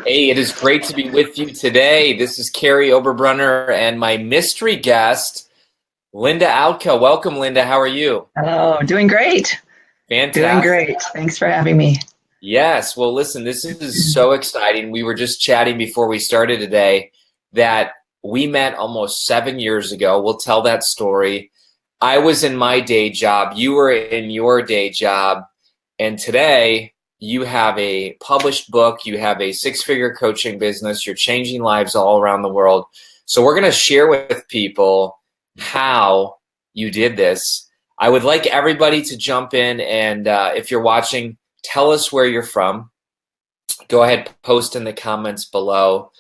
Hey, it is great to be with you today. This is Kary Oberbrunner and my mystery guest, Linda Outka. Welcome, Linda. How are you? Hello, doing great. Doing Fantastic. great. Thanks for having me. Yes. Well, listen, this is so exciting. We were just chatting before we started today that we met almost 7 years ago. We'll tell that story. I was in my day job. You were in your day job. And today you have a published book. You have a six-figure coaching business. You're changing lives all around the world. So we're going to share with people how you did this. I would like everybody to jump in and if you're watching, tell us where you're from. Go ahead, post in the comments below.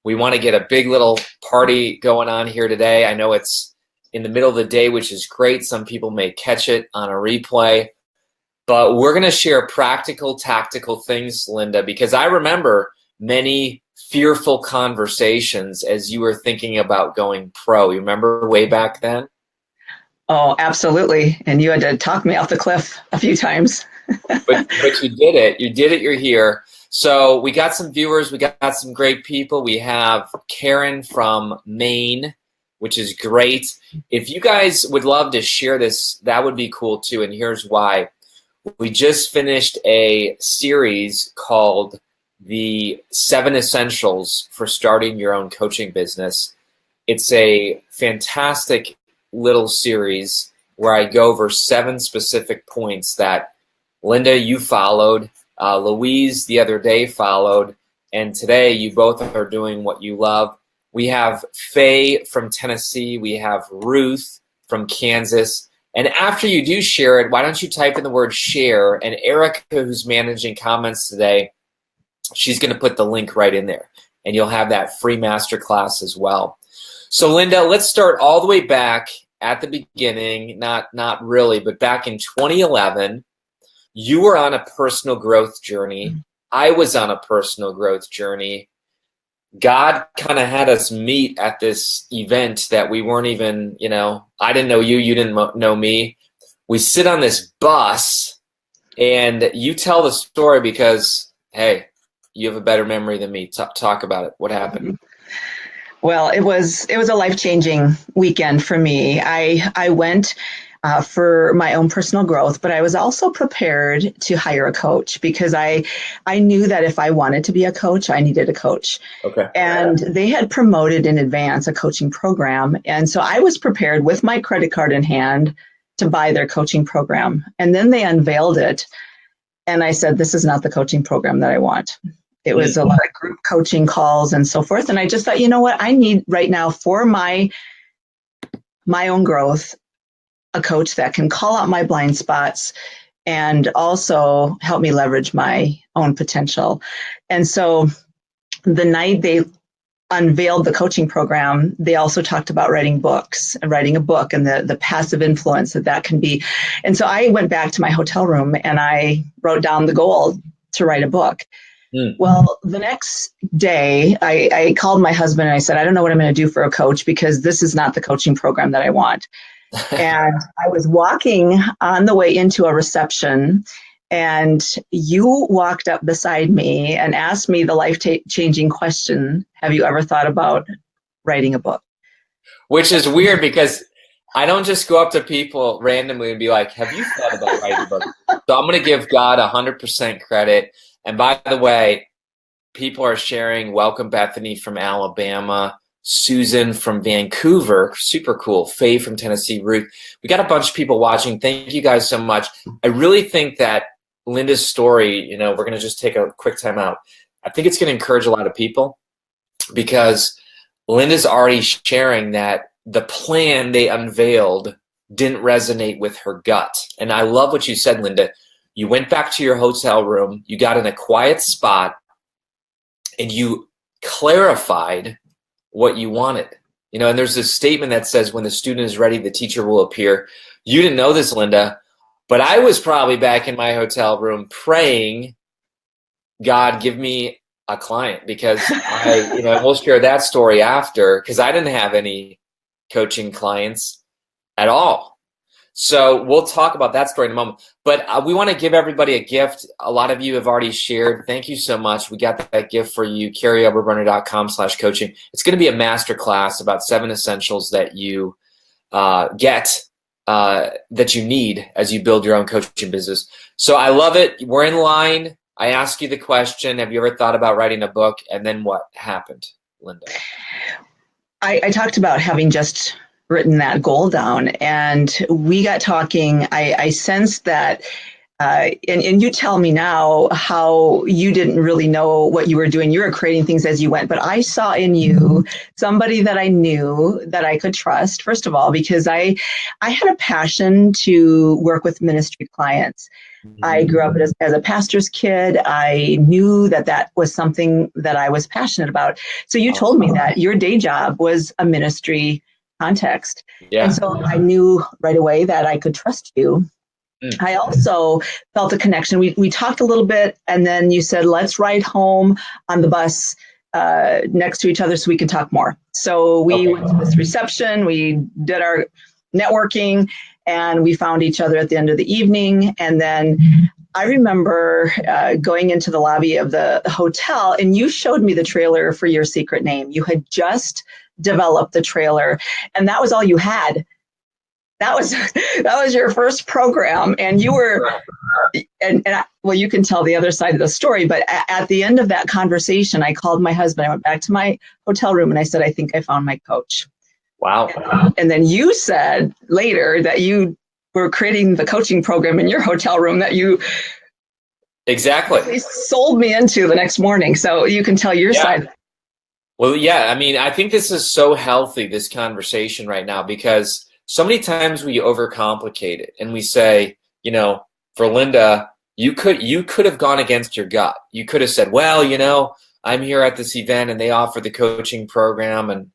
We want to get a big little party going on here today. I know it's in the middle of the day, which is great. Some people may catch it on a replay. But we're going to share practical, tactical things, Linda, because I remember many fearful conversations as you were thinking about going pro. You remember way back then? Oh, absolutely. And you had to talk me off the cliff a few times. But you did it. You did it. You're here. So we got some viewers. We got some great people. We have Karen from Maine, which is great. If you guys would love to share this, that would be cool too. And here's why. We just finished a series called The 7 Essentials for Starting Your Own Coaching Business. It's a fantastic little series where I go over 7 specific points that Linda, you followed, Louise the other day followed, and today you both are doing what you love. We have Faye from Tennessee. We have Ruth from Kansas. And after you do share it, why don't you type in the word share? And Erica, who's managing comments today, she's going to put the link right in there. And you'll have that free masterclass as well. So Linda, let's start all the way back at the beginning. Not really, but back in 2011, you were on a personal growth journey. I was on a personal growth journey. God kind of had us meet at this event that we weren't even, I didn't know you, you didn't know me. We sit on this bus and you tell the story because, hey, you have a better memory than me. Talk about it. What happened? Well, it was a life-changing weekend for me. I went for my own personal growth, but I was also prepared to hire a coach because I knew that if I wanted to be a coach, I needed a coach. Okay. And they had promoted in advance a coaching program. And so I was prepared with my credit card in hand to buy their coaching program. And then they unveiled it. And I said, this is not the coaching program that I want. It was a lot of group coaching calls and so forth. And I just thought, you know what, I need right now for my own growth, a coach that can call out my blind spots and also help me leverage my own potential. And so the night they unveiled the coaching program, they also talked about writing a book and the passive influence that can be. And so I went back to my hotel room and I wrote down the goal to write a book. Well, the next day, I called my husband and I said, I don't know what I'm going to do for a coach because this is not the coaching program that I want. And I was walking on the way into a reception and you walked up beside me and asked me the life-changing question, have you ever thought about writing a book? Which is weird because I don't just go up to people randomly and be like, have you thought about writing a book? So I'm going to give God 100% credit. And by the way, people are sharing, welcome Bethany from Alabama, Susan from Vancouver, super cool, Faye from Tennessee, Ruth. We got a bunch of people watching. Thank you guys so much. I really think that Linda's story, we're going to just take a quick time out. I think it's going to encourage a lot of people because Linda's already sharing that the plan they unveiled didn't resonate with her gut. And I love what you said, Linda. You went back to your hotel room, you got in a quiet spot, and you clarified what you wanted. And there's this statement that says, when the student is ready, the teacher will appear. You didn't know this, Linda, but I was probably back in my hotel room praying, God, give me a client, because we'll share that story after, because I didn't have any coaching clients at all. So we'll talk about that story in a moment. But we want to give everybody a gift. A lot of you have already shared. Thank you so much. We got that gift for you, KaryOberbrunner.com/coaching. It's going to be a masterclass about 7 essentials that you that you need as you build your own coaching business. So I love it. We're in line. I ask you the question, have you ever thought about writing a book? And then what happened, Linda? I talked about having just written that goal down, and we got talking. I sensed that, and you tell me now how you didn't really know what you were doing. You were creating things as you went, but I saw in you somebody that I knew that I could trust, first of all, because I had a passion to work with ministry clients. I grew up as a pastor's kid. I knew that was something that I was passionate about. So you told me that your day job was a ministry context. Yeah. And so I knew right away that I could trust you. I also felt a connection. We talked a little bit, and then you said, let's ride home on the bus next to each other so we can talk more. So we went to this reception, we did our networking, and we found each other at the end of the evening. And then I remember going into the lobby of the hotel, and you showed me the trailer for Your Secret Name. You had just developed the trailer, and that was all you had. That was your first program, and you were, well, you can tell the other side of the story, but at the end of that conversation, I called my husband. I went back to my hotel room and I said, I think I found my coach. Wow. And then you said later that you were creating the coaching program in your hotel room that you exactly sold me into the next morning. So you can tell your side. Well, yeah, I mean, I think this is so healthy, this conversation right now, because so many times we overcomplicate it and we say, you know, for Linda, you could have gone against your gut. You could have said, well, you know, I'm here at this event and they offer the coaching program and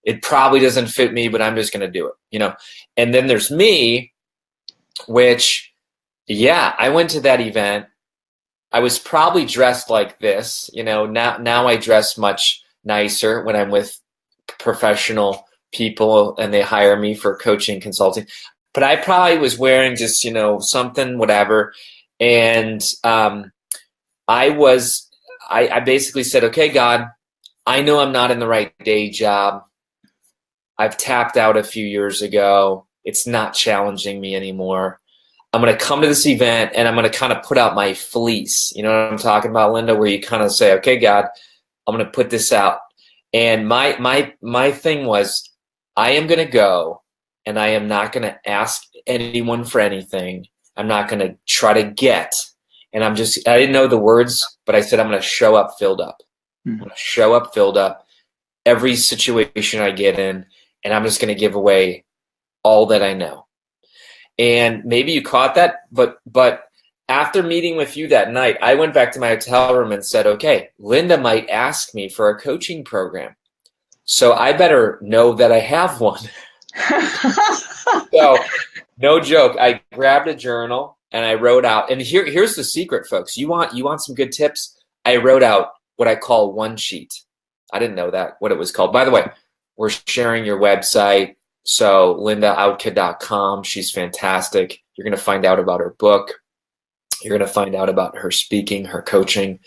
it probably doesn't fit me, but I'm just going to do it, you know. And then there's me, which, yeah, I went to that event. I was probably dressed like this, you know. Now I dress much nicer when I'm with professional people and they hire me for coaching consulting. But I probably was wearing just, you know, something, whatever. And I basically said, okay, God, I know I'm not in the right day job. I've tapped out a few years ago. It's not challenging me anymore. I'm going to come to this event and I'm going to kind of put out my fleece. You know what I'm talking about, Linda, where you kind of say, okay, God, I'm going to put this out. And my thing was, I am going to go and I am not going to ask anyone for anything. I'm not going to try to get. And I didn't know the words, but I said, I'm going to show up filled up. I'm going to show up filled up every situation I get in. And I'm just going to give away all that I know. And maybe you caught that, but after meeting with you that night, I went back to my hotel room and said, okay, Linda might ask me for a coaching program. So I better know that I have one. So no joke, I grabbed a journal and I wrote out, and here's the secret, folks. You want some good tips? I wrote out what I call one sheet. I didn't know what it was called. By the way, we're sharing your website. So lindaoutka.com. She's fantastic. You're going to find out about her book. You're going to find out about her speaking, her coaching.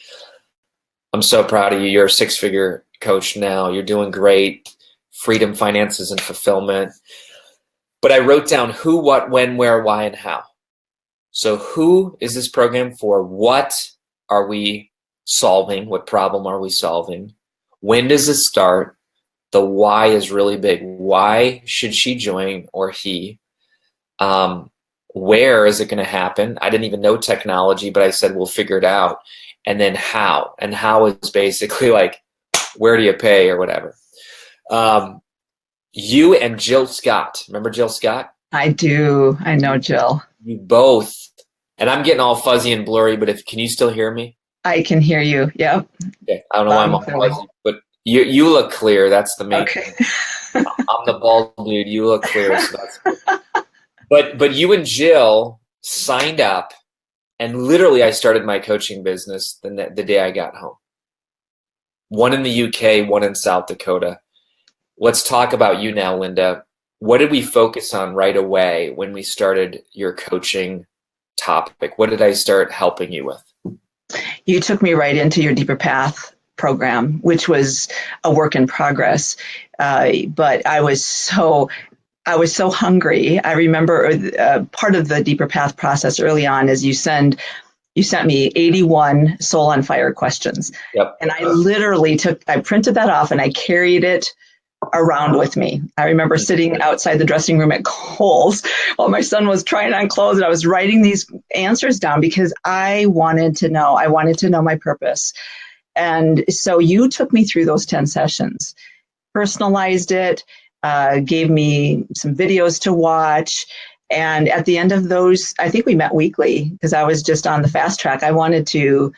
I'm so proud of you. You're a 6-figure coach now. You're doing great. Freedom, finances, and fulfillment. But I wrote down who, what, when, where, why, and how. So who is this program for? What are we solving? What problem are we solving? When does it start? The why is really big. Why should she join or he? Where is it going to happen? I didn't even know technology, but I said, we'll figure it out. And then how? And how is basically like, where do you pay or whatever? You and Jill Scott. Remember Jill Scott? I do. I know Jill. You both. And I'm getting all fuzzy and blurry, but can you still hear me? I can hear you. Yep. Okay. I don't know why I'm all fuzzy, but you look clear. That's the main thing. I'm the bald dude. You look clear, so that's good. But you and Jill signed up, and literally I started my coaching business the day I got home. One in the UK, one in South Dakota. Let's talk about you now, Linda. what did we focus on right away when we started your coaching topic? What did I start helping you with? You took me right into your Deeper Path program, which was a work in progress. But I was so hungry. I remember part of the Deeper Path process early on is you sent me 81 soul on fire questions. Yep. And I printed that off and I carried it around with me. I remember sitting outside the dressing room at Kohl's while my son was trying on clothes, and I was writing these answers down because I wanted to know my purpose. And so you took me through those 10 sessions, personalized it, gave me some videos to watch. And at the end of those, I think we met weekly because I was just on the fast track. I wanted to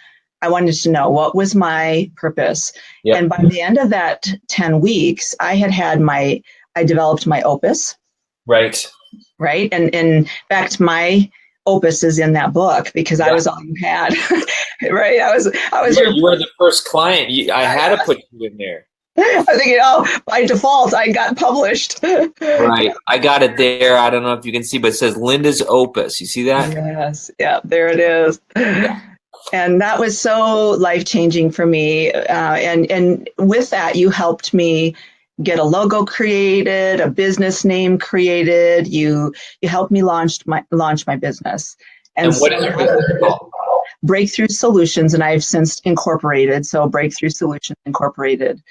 know what was my purpose. Yep. And by the end of that 10 weeks, I developed my opus. Right. Right. And in fact, my opus is in that book because I was all you had. Right. You were the first client. I had to put you in there. I was thinking, by default, I got published. Right. I got it there. I don't know if you can see, but it says Linda's Opus. You see that? Yes. Yeah, there it is. Yeah. And that was so life-changing for me. And with that, you helped me get a logo created, a business name created. You helped me launch my business. And what is your business called? Breakthrough Solutions, and I've since incorporated. So Breakthrough Solutions Incorporated.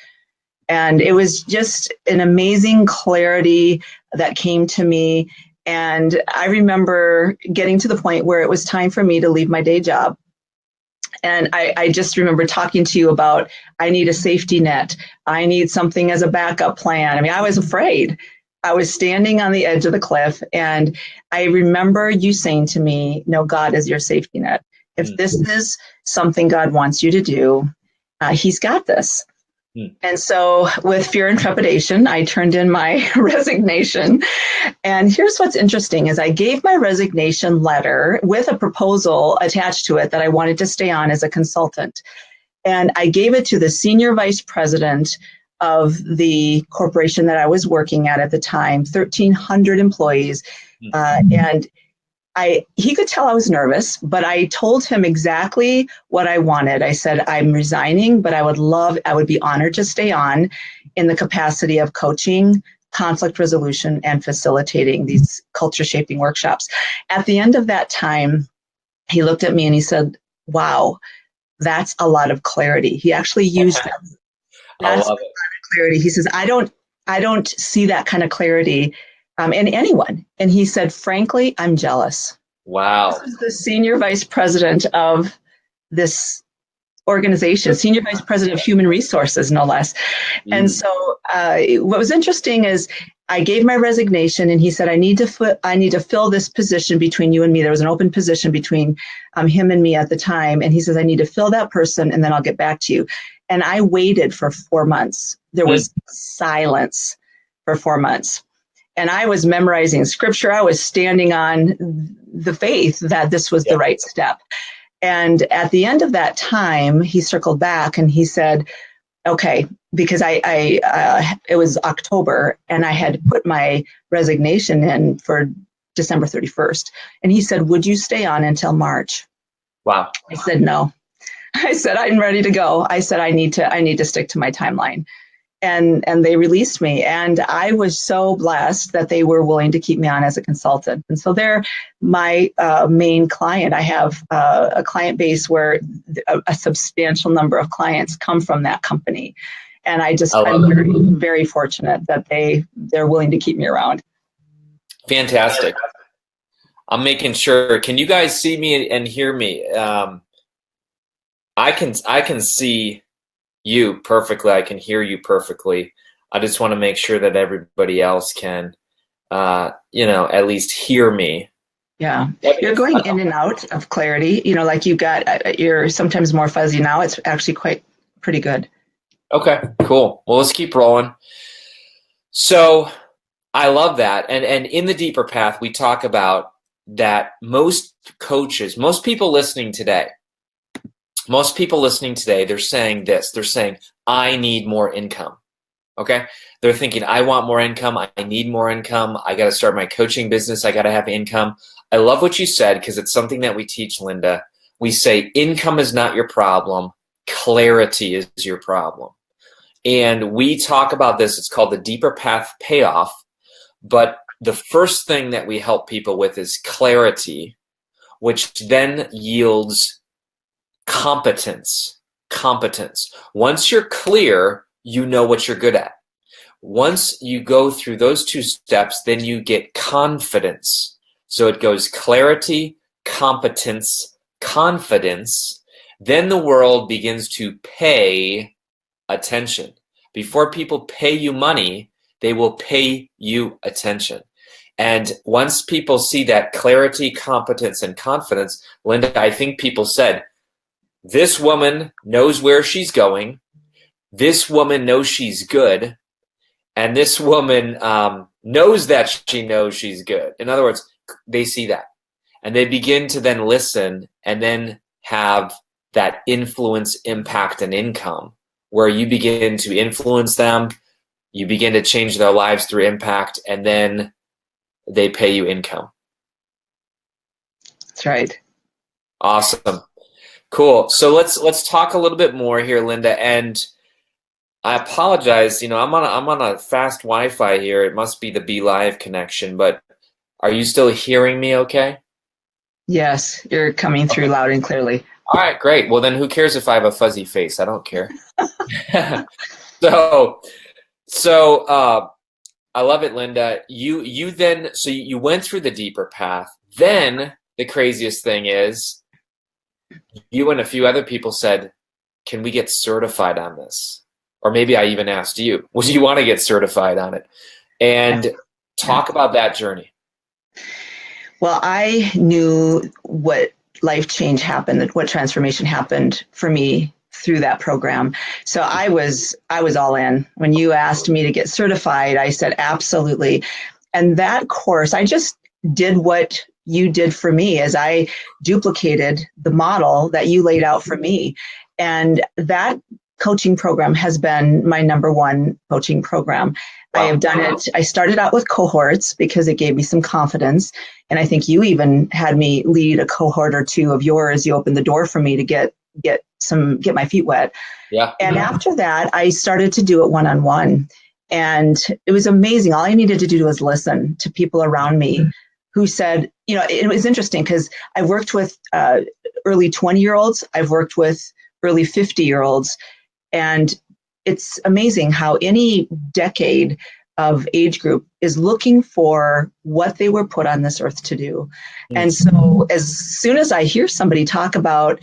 And it was just an amazing clarity that came to me. And I remember getting to the point where it was time for me to leave my day job. And I just remember talking to you about, I need a safety net. I need something as a backup plan. I mean, I was afraid. I was standing on the edge of the cliff. And I remember you saying to me, no, God is your safety net. If this is something God wants you to do, he's got this. And so with fear and trepidation, I turned in my resignation. And here's what's interesting is I gave my resignation letter with a proposal attached to it that I wanted to stay on as a consultant. And I gave it to the senior vice president of the corporation that I was working at the time, 1,300 employees. And he could tell I was nervous, but I told him exactly what I wanted. I said, I'm resigning, but I would be honored to stay on in the capacity of coaching, conflict resolution, and facilitating these culture shaping workshops. At the end of that time, he looked at me and he said, wow, that's a lot of clarity. He actually used that. That's a lot of clarity. He says, I don't see that kind of clarity in anyone. And he said, frankly, I'm jealous. Wow. This is the senior vice president of this organization, senior vice president of human resources, no less. And so what was interesting is I gave my resignation and he said, I need to fill this position between you and me. There was an open position between him and me at the time. And he says, I need to fill that person and then I'll get back to you. And I waited for 4 months. There was silence for 4 months. And I was memorizing scripture. I was standing on the faith that this was the right step. And at the end of that time, he circled back and he said, okay, because it was October and I had put my resignation in for December 31st. And he said, would you stay on until March? Wow. I said, no. I said, I'm ready to go. I said, I need to stick to my timeline. And they released me. And I was so blessed that they were willing to keep me on as a consultant. And so they're my main client. I have a client base where a substantial number of clients come from that company. And I'm very, very fortunate that they're willing to keep me around. Fantastic. I'm making sure. Can you guys see me and hear me? I can see you perfectly. I can hear you perfectly. I just want to make sure that everybody else can, at least hear me. Yeah. You're going in and out of clarity, like you're sometimes more fuzzy now. It's actually pretty good. Okay, cool. Well, let's keep rolling. So I love that. And in the Deeper Path, we talk about that most coaches, most people listening today, they're saying this. They're saying, I need more income. Okay. They're thinking, I want more income. I need more income. I got to start my coaching business. I got to have income. I love what you said because it's something that we teach, Linda. We say income is not your problem. Clarity is your problem. And we talk about this. It's called the deeper path payoff. But the first thing that we help people with is clarity, which then yields competence. Competence. Once you're clear, you know what you're good at. Once you go through those two steps, then you get confidence. So it goes clarity, competence, confidence. Then the world begins to pay attention. Before people pay you money, they will pay you attention. And once people see that clarity, competence, and confidence, Linda, I think people said, this woman knows where she's going. This woman knows she's good. And this woman knows that she knows she's good. In other words, they see that. And they begin to then listen and then have that influence, impact, and income where you begin to influence them. You begin to change their lives through impact, and then they pay you income. That's right. Awesome. Cool. So let's talk a little bit more here, Linda. And I apologize. You know, I'm on a fast Wi-Fi here. It must be the Be Live connection. But are you still hearing me? Okay. Yes, you're coming through loud and clearly. All right, great. Well, then who cares if I have a fuzzy face? I don't care. So I love it, Linda. You then, so you went through the deeper path. Then the craziest thing is you and a few other people said, can we get certified on this? Or maybe I even asked you, would you want to get certified on it? And talk about that journey. Well, I knew what life change happened, what transformation happened for me through that program. So I was all in. When you asked me to get certified, I said absolutely. And that course, I just did what you did for me as I duplicated the model that you laid out for me. And that coaching program has been my number one coaching program. Wow. I have done it. I started out with cohorts because it gave me some confidence. And I think you even had me lead a cohort or two of yours. You opened the door for me to get my feet wet. Yeah. And after that, I started to do it one-on-one. And it was amazing. All I needed to do was listen to people around me who said, you know, it was interesting because I worked with early 20-year-olds. I've worked with early 50-year-olds. And it's amazing how any decade of age group is looking for what they were put on this earth to do. Mm-hmm. And so as soon as I hear somebody talk about,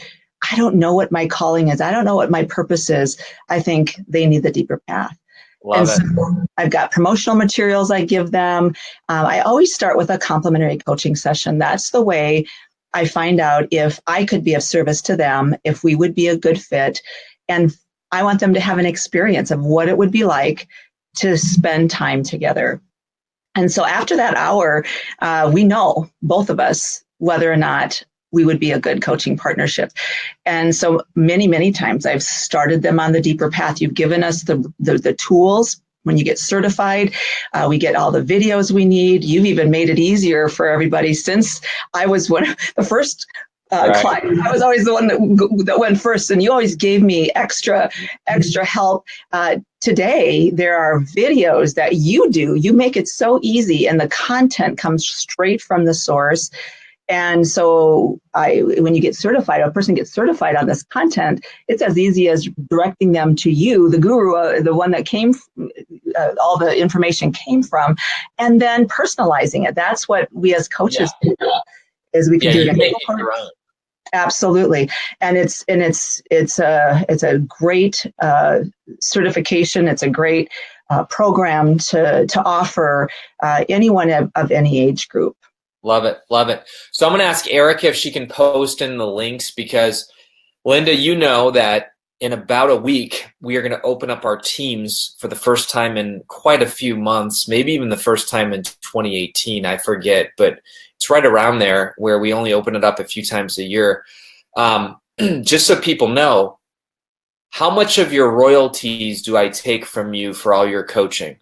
I don't know what my calling is, I don't know what my purpose is, I think they need the deeper path. Love it. So I've got promotional materials I give them. I always start with a complimentary coaching session. That's the way I find out if I could be of service to them, if we would be a good fit. And I want them to have an experience of what it would be like to spend time together. And so after that hour, we know, both of us, whether or not we would be a good coaching partnership. And so many, many times I've started them on the deeper path. You've given us the tools. When you get certified, we get all the videos we need. You've even made it easier for everybody since I was one of the first client. I was always the one that went first, and you always gave me extra help. Today, there are videos that you do. You make it so easy, and the content comes straight from the source. And so when you get certified, a person gets certified on this content, it's as easy as directing them to you, the guru, the one that all the information came from, and then personalizing it. That's what we as coaches do, is we can do it. Absolutely. And it's a great certification. It's a great program to offer anyone of any age group. Love it. Love it. So I'm going to ask Erica if she can post in the links, because Linda, you know that in about a week, we are going to open up our teams for the first time in quite a few months, maybe even the first time in 2018. I forget, but it's right around there where we only open it up a few times a year. Just so people know, How much of your royalties do I take from you for all your coaching?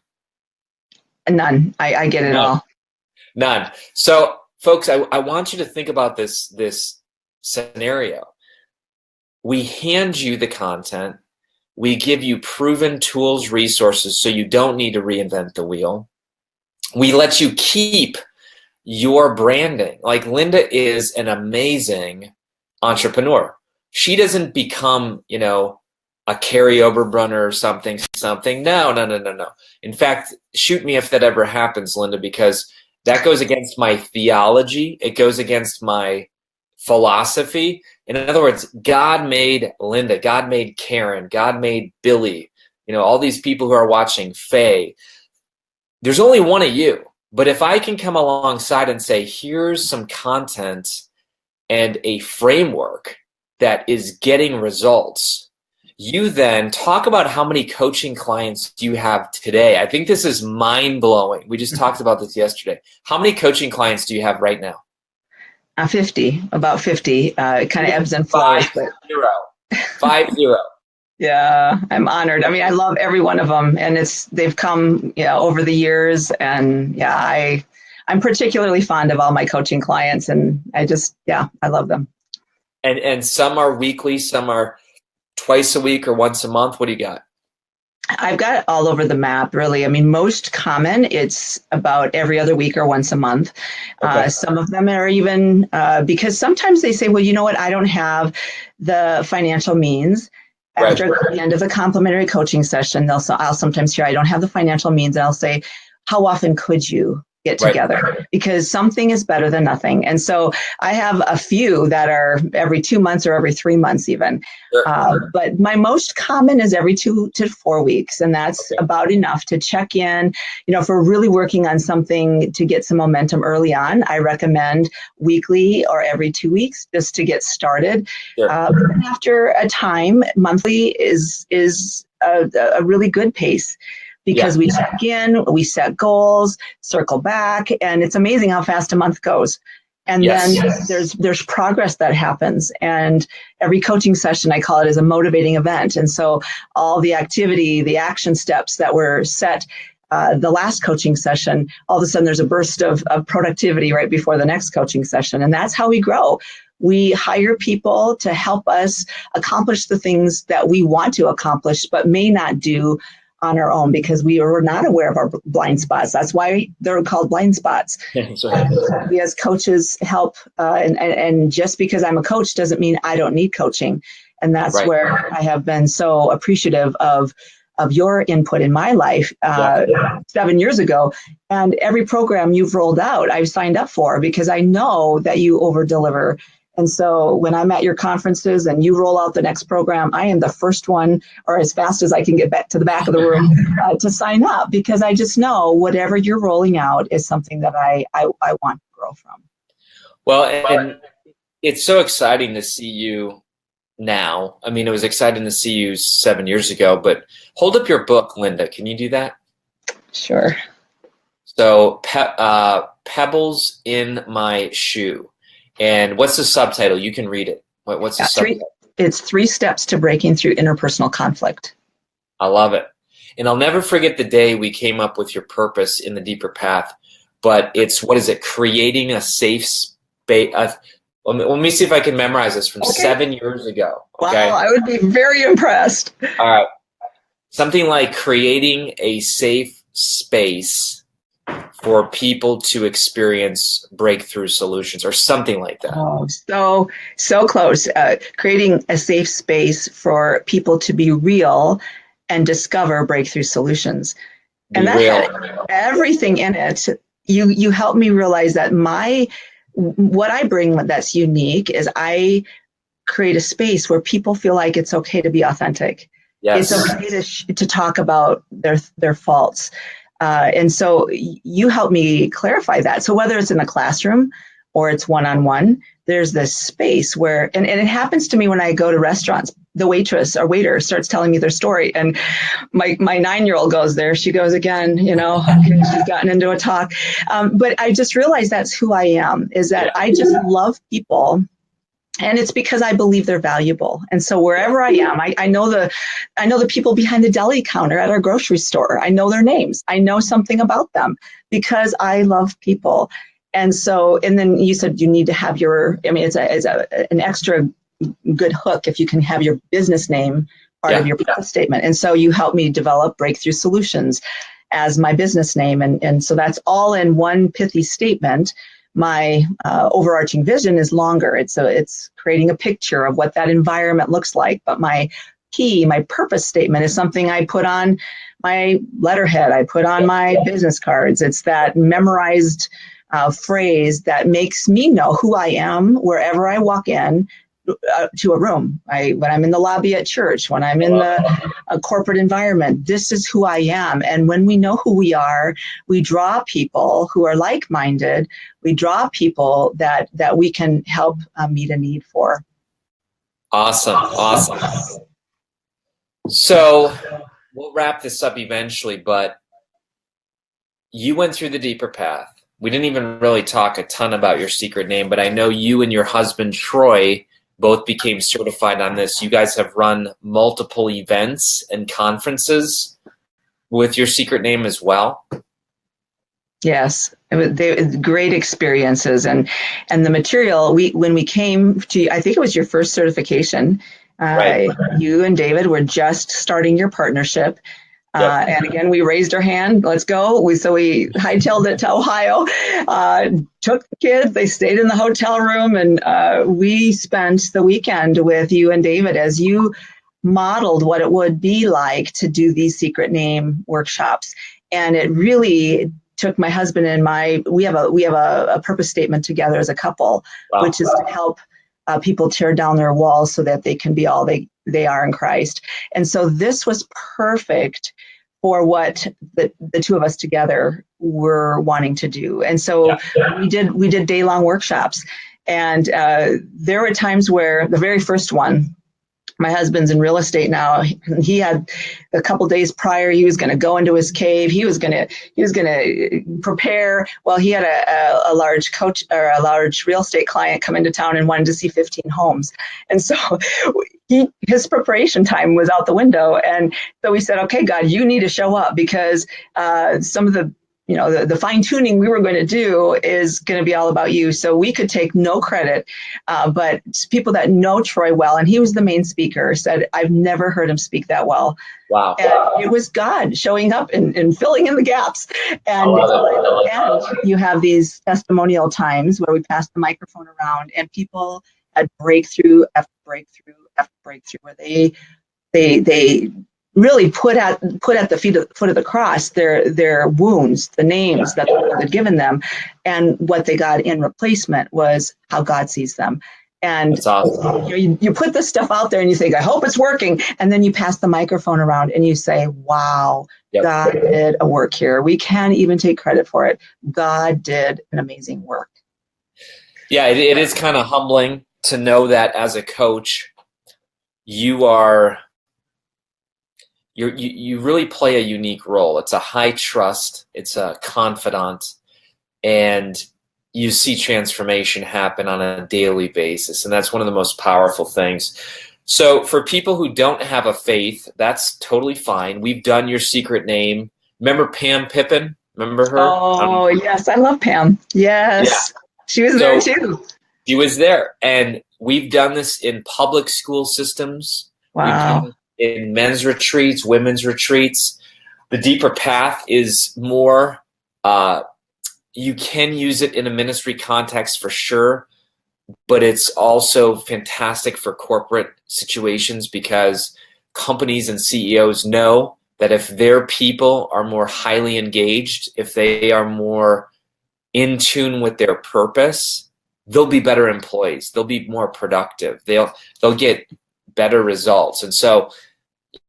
None. I get it all. None. So, folks, I want you to think about this scenario. We hand you the content. We give you proven tools, resources, so you don't need to reinvent the wheel. We let you keep your branding. Like, Linda is an amazing entrepreneur. She doesn't become, a Kary Oberbrunner or something. No. In fact, shoot me if that ever happens, Linda, because that goes against my theology. It goes against my philosophy. In other words, God made Linda, God made Karen, God made Billy, all these people who are watching, Faye. There's only one of you. But if I can come alongside and say, here's some content and a framework that is getting results, you then talk about how many coaching clients you have today. I think this is mind-blowing. We just talked about this yesterday. How many coaching clients do you have right now? 50, about 50. It kind of ebbs and flows. 50. Yeah, I'm honored. I mean, I love every one of them, and they've come over the years, and I'm particularly fond of all my coaching clients, and I love them. And some are weekly, some are twice a week or once a month. What do you got? I've got it all over the map, really. I mean, most common, it's about every other week or once a month. Okay. Some of them are even, because sometimes they say, well, you know what, I don't have the financial means. After the end of the complimentary coaching session, I'll sometimes hear, I don't have the financial means. And I'll say, how often could you get together? Because something is better than nothing. And so I have a few that are every 2 months or every 3 months even. But my most common is every 2 to 4 weeks. And that's about enough to check in. If we're really working on something to get some momentum early on, I recommend weekly or every 2 weeks just to get started. After a time, monthly is a really good pace. Because we check in, we set goals, circle back, and it's amazing how fast a month goes. And then there's progress that happens. And every coaching session, I call it, is a motivating event. And so all the activity, the action steps that were set the last coaching session, all of a sudden there's a burst of productivity right before the next coaching session. And that's how we grow. We hire people to help us accomplish the things that we want to accomplish, but may not do on our own because we are not aware of our blind spots. That's why they're called blind spots. We as coaches help, and just because I'm a coach doesn't mean I don't need coaching. And that's where I have been so appreciative of your input in my life 7 years ago. And every program you've rolled out, I've signed up for because I know that you over-deliver. And so when I'm at your conferences and you roll out the next program, I am the first one, or as fast as I can get back to the back of the room, to sign up, because I just know whatever you're rolling out is something that I want to grow from. Well, and it's so exciting to see you now. I mean, it was exciting to see you 7 years ago, but hold up your book, Linda. Can you do that? Sure. So, Pebbles in My Shoe. And what's the subtitle? You can read it. What's the subtitle? It's 3 Steps to Breaking Through Interpersonal Conflict. I love it. And I'll never forget the day we came up with your purpose in the Deeper Path. But it's, what is it? Creating a safe space. Let me see if I can memorize this from 7 years ago. Okay? Wow, I would be very impressed. All right. Something like creating a safe space for people to experience breakthrough solutions, or something like that. Oh, so close. Creating a safe space for people to be real and discover breakthrough solutions. And that had everything in it. You helped me realize that what I bring that's unique is I create a space where people feel like it's okay to be authentic. Yes. It's okay to talk about their faults. And so you help me clarify that. So whether it's in the classroom or it's one-on-one, there's this space where, and it happens to me when I go to restaurants, the waitress or waiter starts telling me their story. And my 9-year-old goes there. She goes again, she's gotten into a talk. But I just realized that's who I am, is that I just love people And it's because I believe they're valuable. And so wherever I am, I know the people behind the deli counter at our grocery store. I know their names. I know something about them because I love people. And so, and then you said you need to have your, I mean, it's an extra good hook if you can have your business name part of your purpose statement. And so you helped me develop Breakthrough Solutions as my business name. And so that's all in one pithy statement. My overarching vision is longer. It's creating a picture of what that environment looks like. But my purpose statement is something I put on my letterhead. I put on my business cards. It's that memorized phrase that makes me know who I am wherever I walk in to a room. When I'm in the lobby at church, when I'm in the corporate environment, this is who I am. And when we know who we are, we draw people who are like-minded. We draw people that we can help meet a need for. Awesome. So we'll wrap this up eventually, but you went through the deeper path. We didn't even really talk a ton about your secret name, but I know you and your husband, Troy, both became certified on this. You guys have run multiple events and conferences with your secret name as well. Yes, great experiences, and the material. When we came to, I think it was your first certification. Right. You and David were just starting your partnership. And again, we raised our hand. Let's go. We hightailed it to Ohio, took the kids. They stayed in the hotel room, and we spent the weekend with you and David as you modeled what it would be like to do these secret name workshops. And it really took my husband and we have a purpose statement together as a couple, which is to help people tear down their walls so that they can be all they are in Christ. And so this was perfect for what the two of us together were wanting to do. And so we did day-long workshops. And there were times where the very first one, my husband's in real estate now. He had a couple days prior, he was going to go into his cave. He was going to prepare. Well, he had a large real estate client come into town and wanted to see 15 homes. And so his preparation time was out the window. And so we said, okay, God, you need to show up, because some of the fine tuning we were going to do is going to be all about you. So we could take no credit, but people that know Troy well, and he was the main speaker, said, I've never heard him speak that well. Wow. And it was God showing up and filling in the gaps. And you have these testimonial times where we pass the microphone around, and people had breakthrough after breakthrough after breakthrough, where they really put at the foot of the cross their wounds, the names that the Lord had given them, and what they got in replacement was how God sees them. And that's awesome. You put this stuff out there and you think, I hope it's working, and then you pass the microphone around and you say, wow, God did a work here. We can't even take credit for it. God did an amazing work. Yeah, it is kind of humbling to know that as a coach, you really play a unique role. It's a high trust, it's a confidant, and you see transformation happen on a daily basis. And that's one of the most powerful things. So for people who don't have a faith, that's totally fine. We've done your secret name. Remember Pam Pippin? Remember her? Oh, yes. I love Pam. Yes. Yeah. She was there too. She was there. And we've done this in public school systems. Wow. In men's retreats, women's retreats. The deeper path is more, you can use it in a ministry context for sure, but it's also fantastic for corporate situations, because companies and CEOs know that if their people are more highly engaged, if they are more in tune with their purpose, they'll be better employees. They'll be more productive. They'll get better results. And so,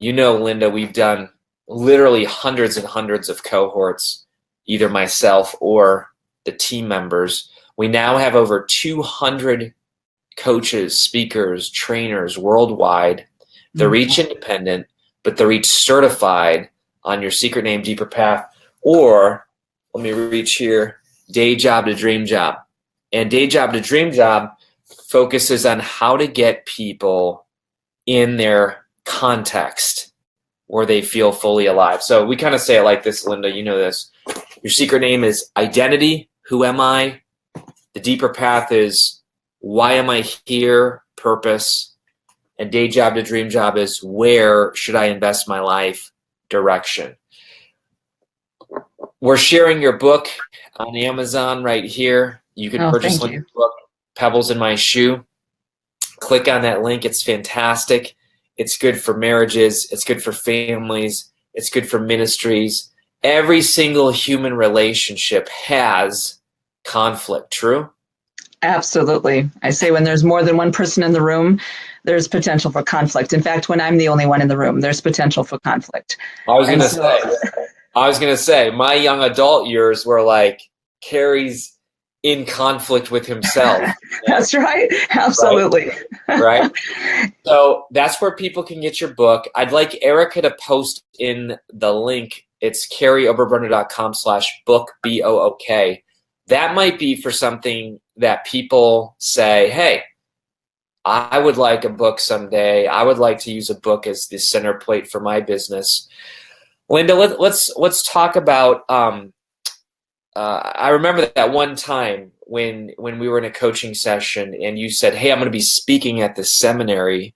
Linda, we've done literally hundreds and hundreds of cohorts, either myself or the team members. We now have over 200 coaches, speakers, trainers worldwide. They're each independent, but they're each certified on your secret name, deeper path, or let me reach here, day job to dream job. And day job to dream job, focuses on how to get people in their context where they feel fully alive. So we kind of say it like this, Linda, you know this. Your secret name is identity. Who am I? The deeper path is why am I here? Purpose. And day job to dream job is where should I invest my life? Direction. We're sharing your book on Amazon right here. You can purchase Linda's book, Pebbles in My Shoe. Click on that link. It's fantastic. It's good for marriages. It's good for families. It's good for ministries. Every single human relationship has conflict. True? Absolutely. I say when there's more than one person in the room, there's potential for conflict. In fact, when I'm the only one in the room, there's potential for conflict. I was going to say, my young adult years were like, Kary's in conflict with himself. That's right. Absolutely. Right? So that's where people can get your book. I'd like Erica to post in the link. It's KaryOberbrunner.com/book, BOOK. That might be for something that people say, hey, I would like a book someday. I would like to use a book as the center plate for my business. Linda, let's talk about. I remember that one time when we were in a coaching session, and you said, "Hey, I'm going to be speaking at the seminary,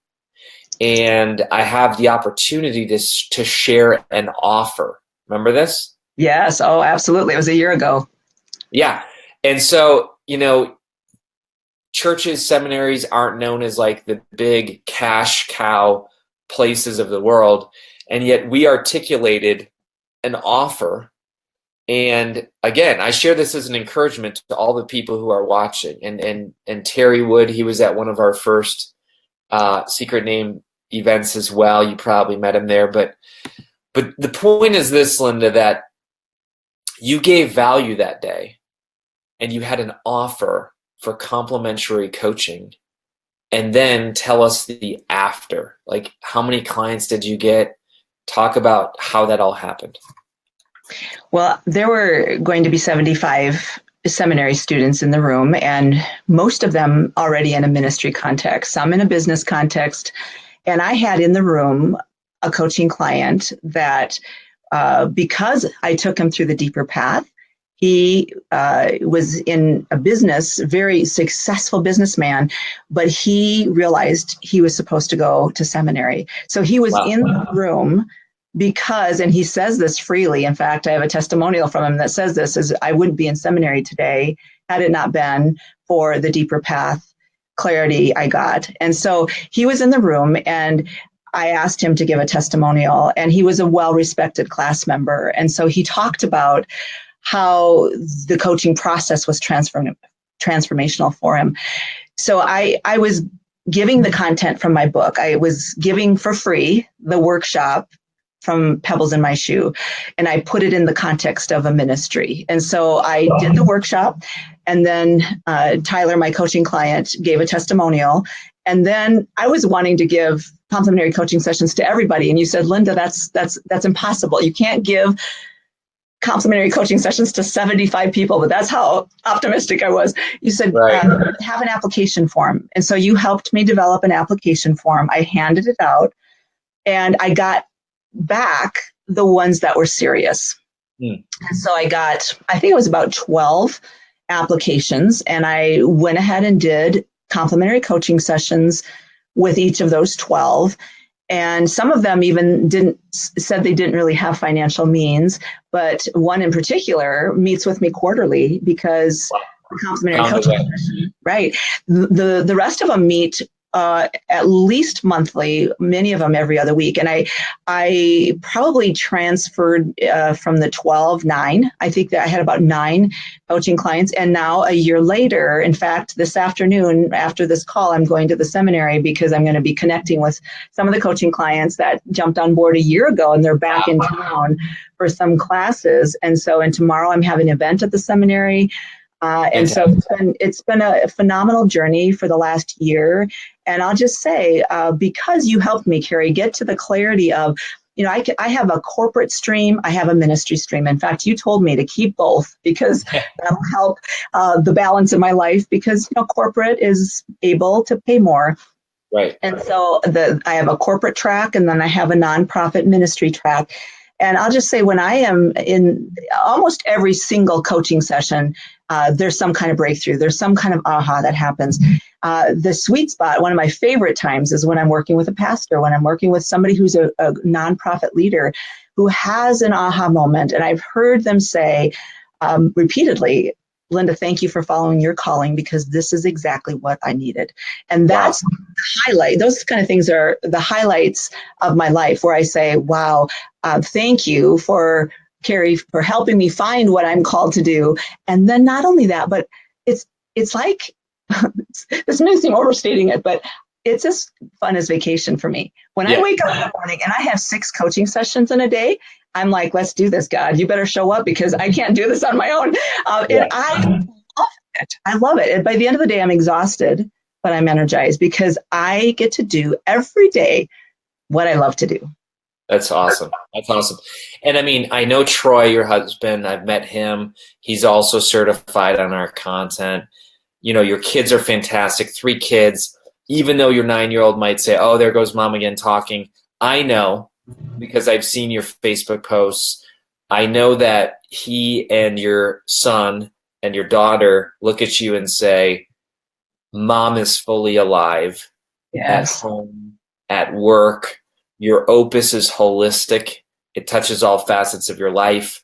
and I have the opportunity to share an offer." Remember this? Yes. Oh, absolutely. It was a year ago. Yeah, and so churches, seminaries aren't known as like the big cash cow places of the world. And yet we articulated an offer. And again, I share this as an encouragement to all the people who are watching. And Terry Wood, he was at one of our first secret name events as well. You probably met him there. But the point is this, Linda, that you gave value that day and you had an offer for complimentary coaching, and then tell us the after. Like, how many clients did you get? Talk about how that all happened. Well, there were going to be 75 seminary students in the room, and most of them already in a ministry context, some in a business context. And I had in the room a coaching client that because I took him through the deeper path, he was in a business, very successful businessman, but he realized he was supposed to go to seminary. So he was in the room because, and he says this freely. In fact, I have a testimonial from him that says this, is I wouldn't be in seminary today had it not been for the deeper path clarity I got. And so he was in the room, and I asked him to give a testimonial, and he was a well-respected class member. And so he talked about how the coaching process was transformational for him. So I was giving the content from my book. I was giving for free the workshop from Pebbles in My Shoe, and I put it in the context of a ministry. And so I did the workshop, and then Tyler, my coaching client, gave a testimonial. And then I was wanting to give complimentary coaching sessions to everybody. And you said, Linda, that's impossible. You can't give complimentary coaching sessions to 75 people, but that's how optimistic I was. You said, have an application form. And so you helped me develop an application form. I handed it out, and I got back the ones that were serious. And so I think it was about 12 applications, and I went ahead and did complimentary coaching sessions with each of those 12. And some of them even said they didn't really have financial means, but one in particular meets with me quarterly because complimentary coaching session, right? The rest of them meet at least monthly, many of them every other week. And I probably transferred from the 9. I think that I had about 9 coaching clients. And now a year later, in fact, this afternoon after this call, I'm going to the seminary because I'm going to be connecting with some of the coaching clients that jumped on board a year ago, and they're back in town for some classes. And tomorrow I'm having an event at the seminary. And so it's been a phenomenal journey for the last year. And I'll just say, because you helped me, Kary, get to the clarity of I have a corporate stream. I have a ministry stream. In fact, you told me to keep both because that'll help the balance in my life because, corporate is able to pay more. Right. And so I have a corporate track and then I have a nonprofit ministry track. And I'll just say when I am in almost every single coaching session, there's some kind of breakthrough. There's some kind of aha that happens. The sweet spot, one of my favorite times is when I'm working with a pastor, when I'm working with somebody who's a nonprofit leader who has an aha moment. And I've heard them say repeatedly, Linda, thank you for following your calling because this is exactly what I needed. And that's the highlight. Those kind of things are the highlights of my life where I say, wow, thank you for Kary for helping me find what I'm called to do. And then not only that, but it's like, this may seem overstating it, but it's as fun as vacation for me. When I wake up in the morning and I have 6 coaching sessions in a day, I'm like, let's do this, God. You better show up because I can't do this on my own. And I love it. I love it. And by the end of the day, I'm exhausted, but I'm energized because I get to do every day what I love to do. That's awesome. That's awesome. And I mean, I know Troy, your husband, I've met him. He's also certified on our content. Your kids are fantastic. 3 kids. Even though your 9-year-old might say, oh, there goes mom again talking. I know because I've seen your Facebook posts. I know that he and your son and your daughter look at you and say, mom is fully alive at home, at work. Your opus is holistic. It touches all facets of your life.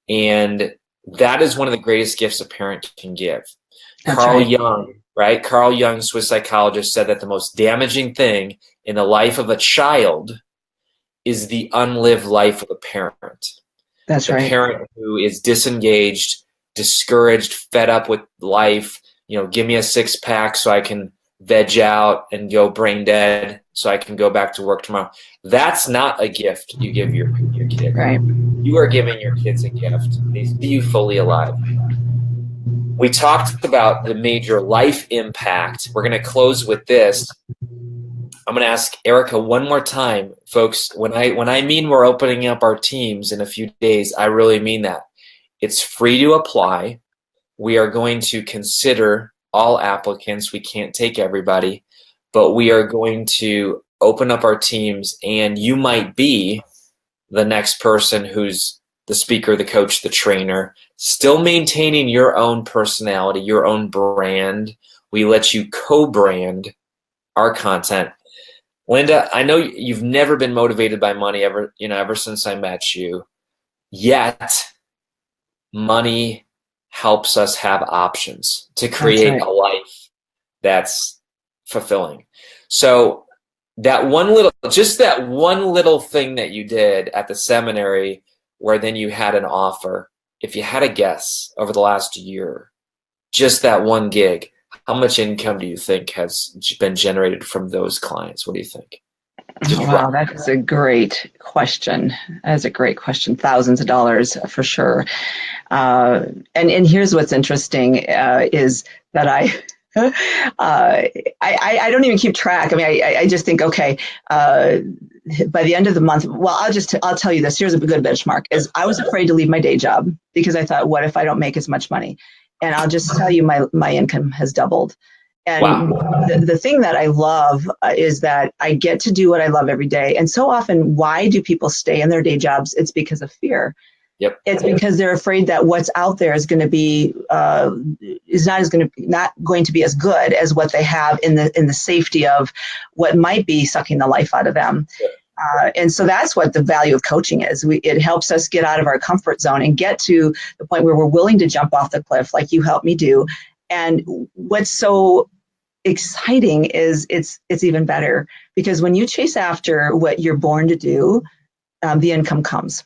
And that is one of the greatest gifts a parent can give. That's Carl right. Jung, right? Carl Jung, Swiss psychologist, said that the most damaging thing in the life of a child is the unlived life of a parent. That's the right. parent who is disengaged, discouraged, fed up with life. Give me a 6-pack so I can veg out and go brain dead so I can go back to work tomorrow. That's not a gift you give your kid. Right. You are giving your kids a gift. They see you fully alive. We talked about the major life impact. We're going to close with this. I'm going to ask Erica one more time, folks. When I mean we're opening up our teams in a few days, I really mean that. It's free to apply. We are going to consider all applicants. We can't take everybody, but we are going to open up our teams, and you might be the next person who's the speaker, the coach, the trainer, still maintaining your own personality, your own brand. We let you co-brand our content. Linda, I know you've never been motivated by money ever since I met you. Yet, money helps us have options to create a life that's fulfilling. So that one little thing that you did at the seminary where then you had an offer, if you had a guess over the last year, just that one gig, how much income do you think has been generated from those clients? What do you think? Wow, that is a great question. That is a great question. Thousands of dollars for sure. And here's what's interesting is that I don't even keep track. I mean, I just think, okay, by the end of the month, well, I'll tell you this. Here's a good benchmark is I was afraid to leave my day job because I thought, what if I don't make as much money? And I'll just tell you my income has doubled. And the thing that I love is that I get to do what I love every day. And so often, why do people stay in their day jobs? It's because of fear. Yep. It's because they're afraid that what's out there is going to be not going to be as good as what they have in the safety of what might be sucking the life out of them. And so that's what the value of coaching is. It helps us get out of our comfort zone and get to the point where we're willing to jump off the cliff like you helped me do. And what's so exciting is it's even better because when you chase after what you're born to do, the income comes.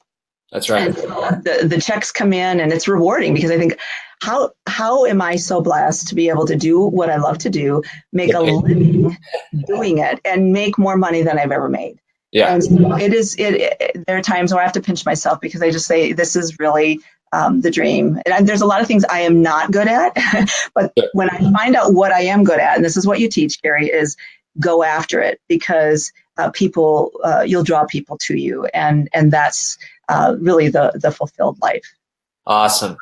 That's right. And the checks come in and it's rewarding because I think, how am I so blessed to be able to do what I love to do, make a living doing it, and make more money than I've ever made? Yeah. And so there are times where I have to pinch myself because I just say, this is really the dream. And there's a lot of things I am not good at, but when I find out what I am good at, and this is what you teach, Kary, is go after it because people, you'll draw people to you, and that's really the fulfilled life. Awesome.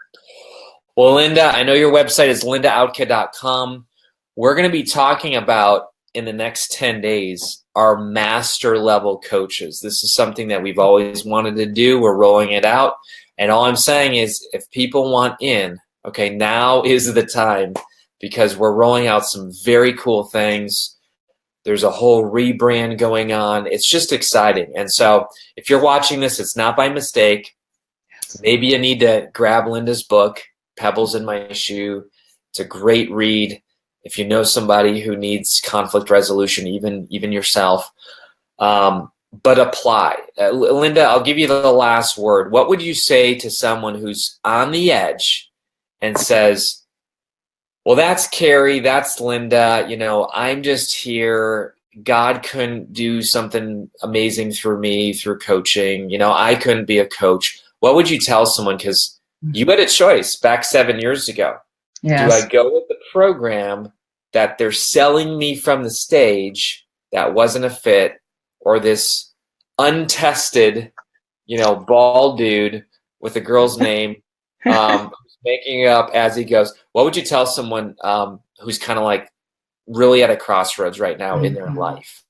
Well, Linda, I know your website is lindaoutka.com. We're going to be talking about, in the next 10 days, our master level coaches. This is something that we've always wanted to do. We're rolling it out. And all I'm saying is, if people want in, okay, now is the time, because we're rolling out some very cool things. There's a whole rebrand going on. It's just exciting. And so if you're watching this, it's not by mistake. Maybe you need to grab Linda's book, Pebbles in My Shoe. It's a great read. If you know somebody who needs conflict resolution, even yourself, but apply. Linda, I'll give you the last word. What would you say to someone who's on the edge and says, well, that's Kary, that's Linda, I'm just here. God couldn't do something amazing through me, through coaching. I couldn't be a coach. What would you tell someone? Because you had a choice back 7 years ago. Yes. Do I go with the program that they're selling me from the stage that wasn't a fit, or this untested, bald dude with a girl's name, making it up as he goes? What would you tell someone who's kind of like really at a crossroads right now in their life?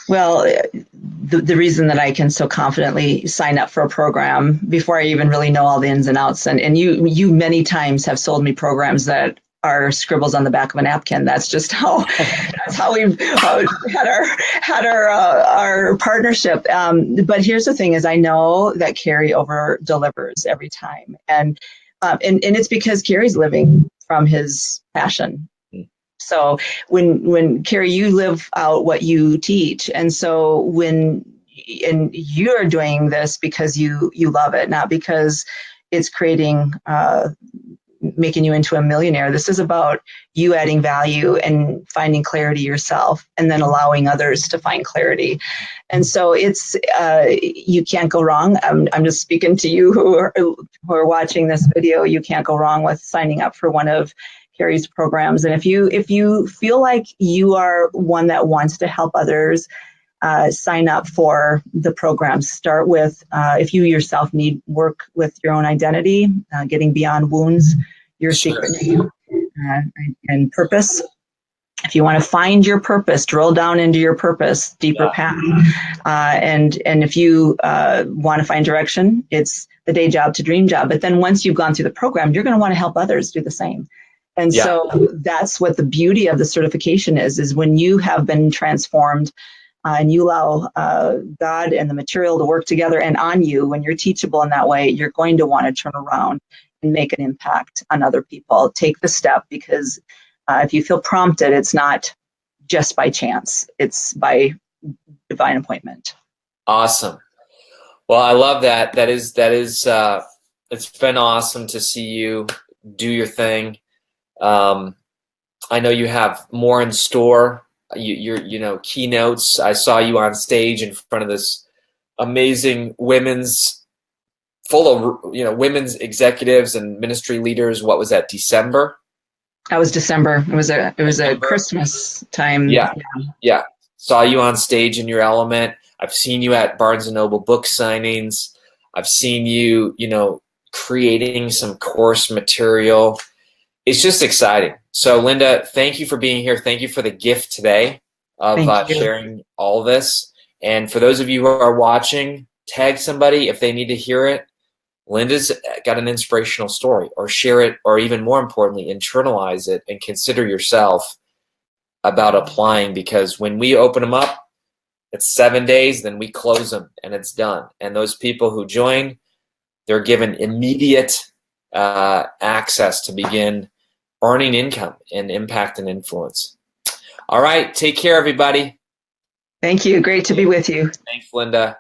Well, the reason that I can so confidently sign up for a program before I even really know all the ins and outs, and you many times have sold me programs that are scribbles on the back of a napkin. That's just how we've had our partnership. But here's the thing: is I know that Kary over delivers every time, and it's because Kary's living from his passion. So when Kary, you live out what you teach, and so and you're doing this because you love it, not because it's making you into a millionaire. This is about you adding value and finding clarity yourself, and then allowing others to find clarity. And so it's you can't go wrong. I'm just speaking to you who are watching this video. You can't go wrong with signing up for one of Kary's programs. And if you feel like you are one that wants to help others, sign up for the program. Start with, if you yourself need work with your own identity, getting beyond wounds, your secret name, and purpose. If you want to find your purpose, drill down into your purpose, deeper path. And if you want to find direction, it's the day job to dream job. But then once you've gone through the program, you're going to want to help others do the same. And so that's what the beauty of the certification is when you have been transformed and you allow God and the material to work together and on you. When you're teachable in that way, you're going to want to turn around and make an impact on other people. Take the step, because if you feel prompted, it's not just by chance. It's by divine appointment. Awesome. Well, I love that. That is it's been awesome to see you do your thing. I know you have more in store. Your keynotes. I saw you on stage in front of this amazing full of women's executives and ministry leaders. What was that? December? That was December. It was a Christmas time. Yeah. Saw you on stage in your element. I've seen you at Barnes & Noble book signings. I've seen you, creating some course material. It's just exciting. So, Linda, thank you for being here. Thank you for the gift today of sharing all this. And for those of you who are watching, tag somebody if they need to hear it. Linda's got an inspirational story, or share it, or even more importantly, internalize it and consider yourself about applying, because when we open them up, it's 7 days, then we close them and it's done. And those people who join, they're given immediate access to begin earning income and impact and influence. All right. Take care, everybody. Thank you. Great to be with you. Thanks, Linda.